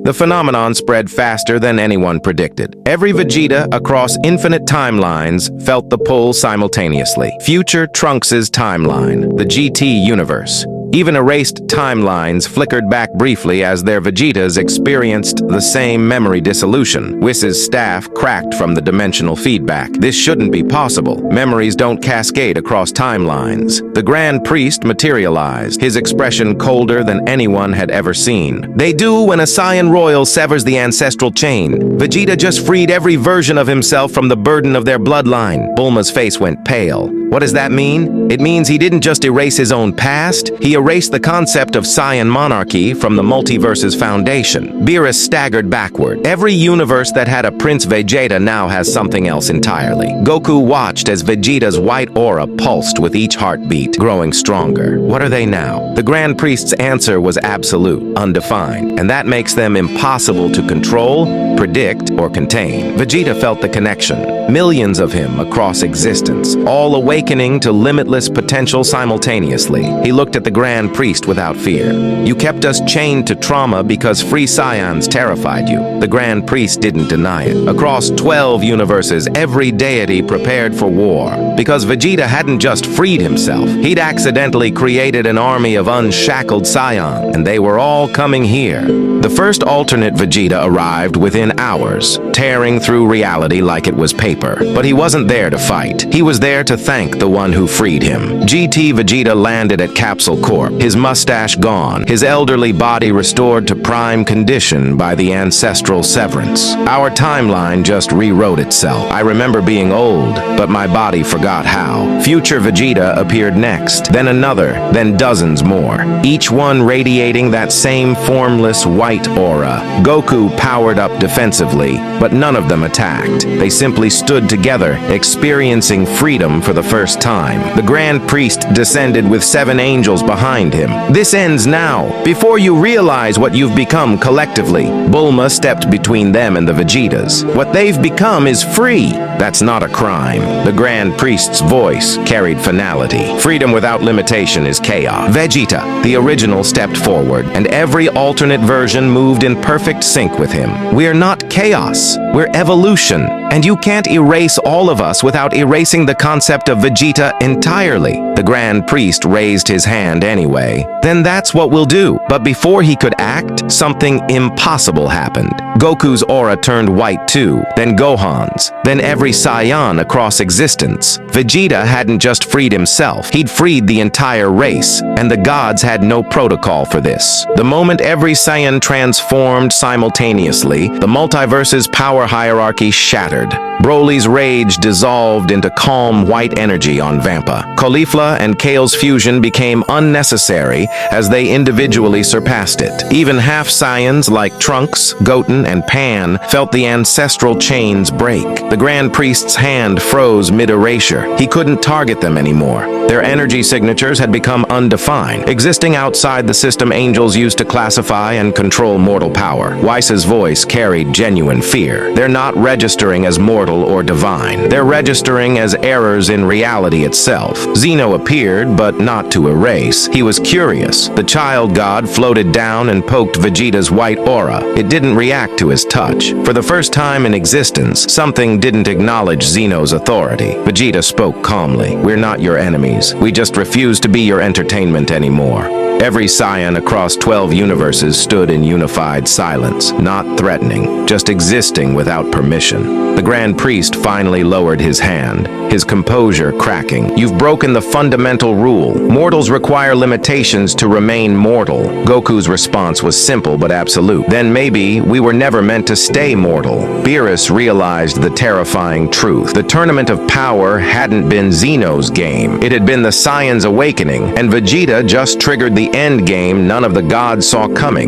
The phenomenon spread faster than anyone predicted. Every Vegeta across infinite timelines felt the pull simultaneously. Future Trunks' timeline, the GT universe. Even erased timelines flickered back briefly as their Vegetas experienced the same memory dissolution. Whis' staff cracked from the dimensional feedback. This shouldn't be possible. Memories don't cascade across timelines. The Grand Priest materialized, his expression colder than anyone had ever seen. They do when a Saiyan royal severs the ancestral chain. Vegeta just freed every version of himself from the burden of their bloodline. Bulma's face went pale. What does that mean? It means he didn't just erase his own past, he erased the concept of Saiyan monarchy from the multiverse's foundation. Beerus staggered backward. Every universe that had a Prince Vegeta now has something else entirely. Goku watched as Vegeta's white aura pulsed with each heartbeat, growing stronger. What are they now? The Grand Priest's answer was absolute, undefined, and that makes them impossible to control, predict, or contain. Vegeta felt the connection. Millions of him across existence, all awakening to limitless potential simultaneously. He looked at the Grand Priest without fear. You kept us chained to trauma because free Saiyans terrified you. The Grand Priest didn't deny it. Across 12 universes, every deity prepared for war. Because Vegeta hadn't just freed himself, he'd accidentally created an army of unshackled Saiyan, and they were all coming here. The first alternate Vegeta arrived within hours, tearing through reality like it was paper. But he wasn't there to fight. He was there to thank the one who freed him. GT Vegeta landed at Capsule Corp, his mustache gone, his elderly body restored to prime condition by the ancestral severance. Our timeline just rewrote itself. I remember being old, but my body forgot how. Future Vegeta appeared next, then another, then dozens more, each one radiating that same formless white aura. Goku powered up defensively, but none of them attacked. They simply stood together, experiencing freedom for the first time. The Grand Priest descended with 7 angels behind him. This ends now, before you realize what you've become collectively. Bulma stepped between them and the Vegetas. What they've become is free. That's not a crime. The Grand Priest's voice carried finality. Freedom without limitation is chaos. Vegeta, the original, stepped forward, and every alternate version moved in perfect sync with him. We're not chaos, we're evolution. And you can't erase all of us without erasing the concept of Vegeta entirely. The Grand Priest raised his hand anyway. Then that's what we'll do. But before he could act, something impossible happened. Goku's aura turned white too, then Gohan's, then every Saiyan across existence. Vegeta hadn't just freed himself, he'd freed the entire race, and the gods had no protocol for this. The moment every Saiyan transformed simultaneously, the multiverse's power hierarchy shattered. Broly's rage dissolved into calm white energy on Vampa. Caulifla and Kale's fusion became unnecessary as they individually surpassed it. Even half Saiyans like Trunks, Goten, and Pan felt the ancestral chains break. The Grand Priest's hand froze mid-erasure. He couldn't target them anymore. Their energy signatures had become undefined, existing outside the system angels used to classify and control mortal power. Whis' voice carried genuine fear. They're not registering as mortal or divine. They're registering as errors in reality itself. Zeno appeared, but not to erase. He was curious. The child god floated down and poked Vegeta's white aura. It didn't react to his touch. For the first time in existence, something didn't acknowledge Zeno's authority. Vegeta spoke calmly. We're not your enemies. We just refuse to be your entertainment anymore. Every Saiyan across 12 universes stood in unified silence, not threatening, just existing without permission. The Grand Priest finally lowered his hand, his composure cracking. You've broken the fundamental rule. Mortals require limitations to remain mortal. Goku's response was simple but absolute. Then maybe we were never meant to stay mortal. Beerus realized the terrifying truth. The Tournament of Power hadn't been Zeno's game. It had been the Saiyan's awakening, and Vegeta just triggered the end game none of the gods saw coming.